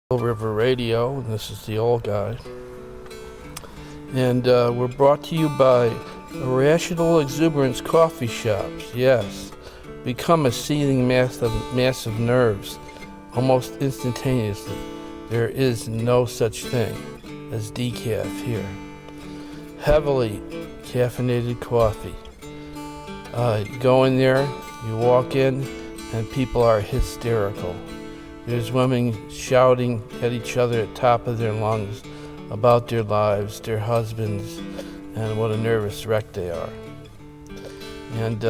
River Radio, and this is the old guy. And we're brought to you by Irrational Exuberance Coffee Shops. Yes, become a seething mass of nerves almost instantaneously. There is no such thing as decaf here. Heavily caffeinated coffee. You go in there, you walk in, and people are hysterical. There's women shouting at each other at the top of their lungs about their lives, their husbands, and what a nervous wreck they are. And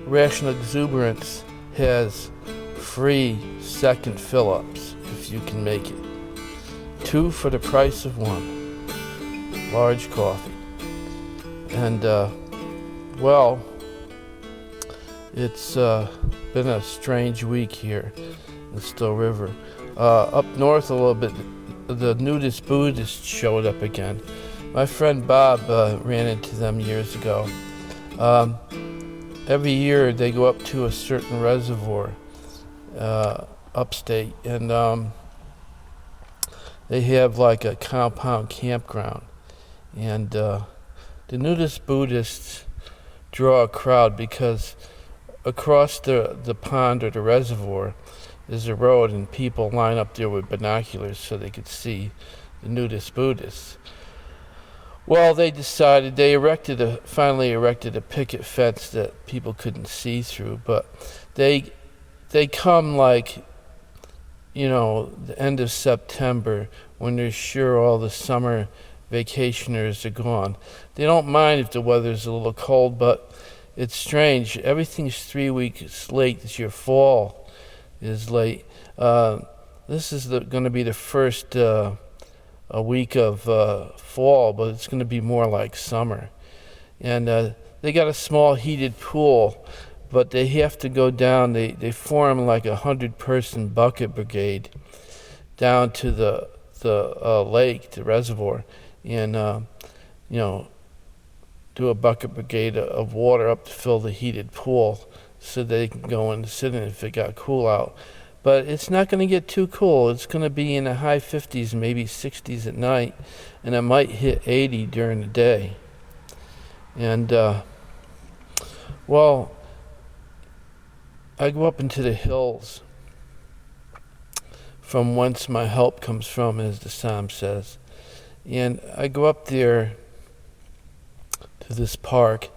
Rational Exuberance has free second fill-ups if you can make it. 2 for the price of 1. Large coffee. And, it's been a strange week here in Still River. Up north a little bit, the nudist Buddists showed up again. My friend Bob ran into them years ago. Every year they go up to a certain reservoir upstate, and they have like a compound campground. And the nudist Buddhists draw a crowd because across the pond or the reservoir is a road, and people line up there with binoculars so they could see the nudist Buddhists. Well, they decided, finally erected a picket fence that people couldn't see through, but they come like, the end of September when they're sure all the summer vacationers are gone. They don't mind if the weather's a little cold, but it's strange. Everything's 3 weeks late this year. Fall is late. This is going to be the first a week of fall, but it's going to be more like summer. And they got a small heated pool, but they have to go down. They form like 100-person bucket brigade down to the lake, the reservoir, and do a bucket brigade of water up to fill the heated pool so they can go in and sit in it if it got cool out. But it's not going to get too cool. It's going to be in the high 50s, maybe 60s at night, and it might hit 80 during the day. And, I go up into the hills from whence my help comes from, as the psalm says. And I go up there to this park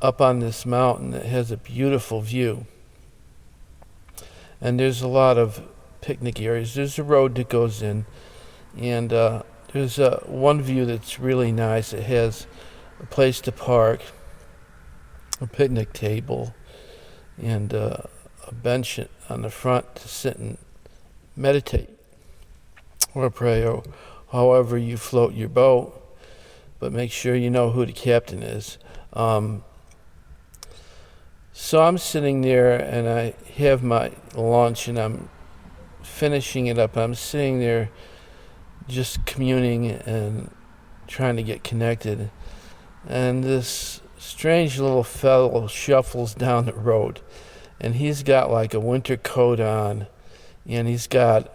up on this mountain that has a beautiful view. And there's a lot of picnic areas. There's a road that goes in, and there's one view that's really nice. It has a place to park, a picnic table, and a bench on the front to sit and meditate or pray, or however you float your boat. But make sure you know who the captain is. So I'm sitting there, and I have my lunch, and I'm finishing it up. I'm sitting there just communing and trying to get connected. And this strange little fellow shuffles down the road, and he's got like a winter coat on, and he's got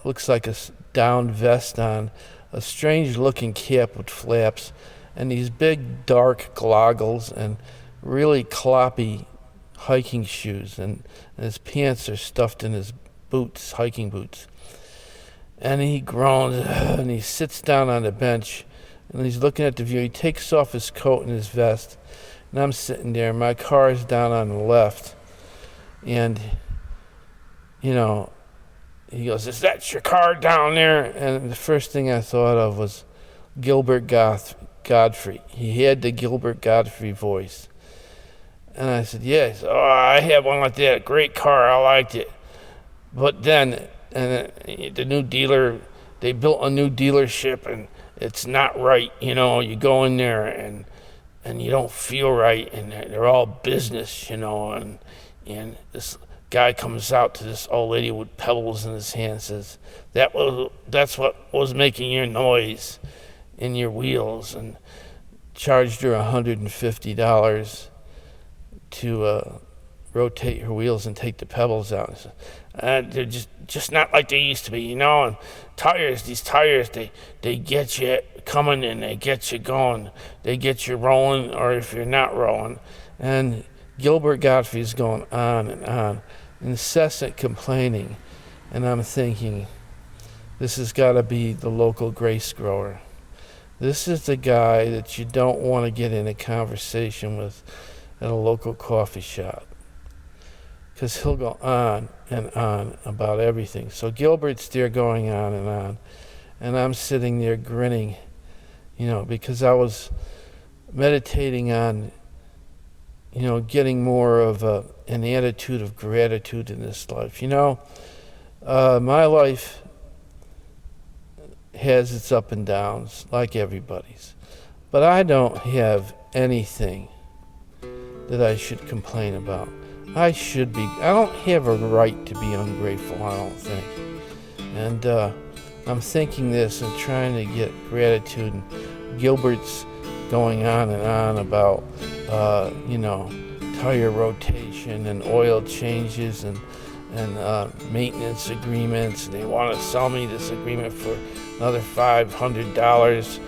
looks like a down vest on, a strange looking cap with flaps, and these big dark goggles, and really cloppy hiking shoes, and his pants are stuffed in his boots, hiking boots. And he groans, and he sits down on the bench, and he's looking at the view. He takes off his coat and his vest, and I'm sitting there. My car is down on the left, and he goes, "Is that your car down there?" And the first thing I thought of was Gilbert Godfrey. He had the Gilbert Godfrey voice. And I said, "Yes, I had one like that, great car, I liked it." But then, the new dealer, they built a new dealership, and it's not right, you go in there, and you don't feel right, and they're all business, and this guy comes out to this old lady with pebbles in his hand and says, that's what was making your noise in your wheels, and charged her $150 to rotate her wheels and take the pebbles out. They're just not like they used to be, And these tires, they get you coming and they get you going. They get you rolling, or if you're not rolling. And Gilbert Gottfried's going on and on, incessant complaining. And I'm thinking, this has got to be the local grace grower. This is the guy that you don't want to get in a conversation with at a local coffee shop, because he'll go on and on about everything. So Gilbert's there going on, and I'm sitting there grinning, because I was meditating on, getting more of an attitude of gratitude in this life. My life has its up and downs, like everybody's. But I don't have anything that I should complain about. I don't have a right to be ungrateful, I don't think. And I'm thinking this and trying to get gratitude. And Gilbert's going on and on about, tire rotation and oil changes and maintenance agreements. And they want to sell me this agreement for another $500.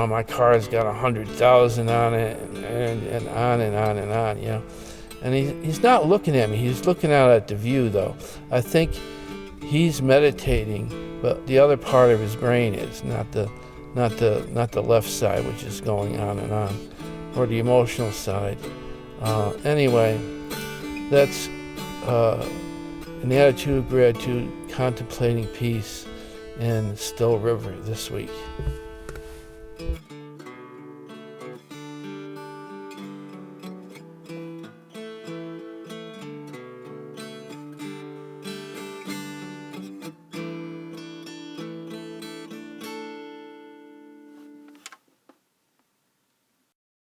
My car's got 100,000 on it, and on and on and on. And he's not looking at me. He's looking out at the view, though. I think he's meditating, but the other part of his brain is not the left side, which is going on and on, or the emotional side. Anyway, that's an attitude of gratitude, contemplating peace in Still River this week.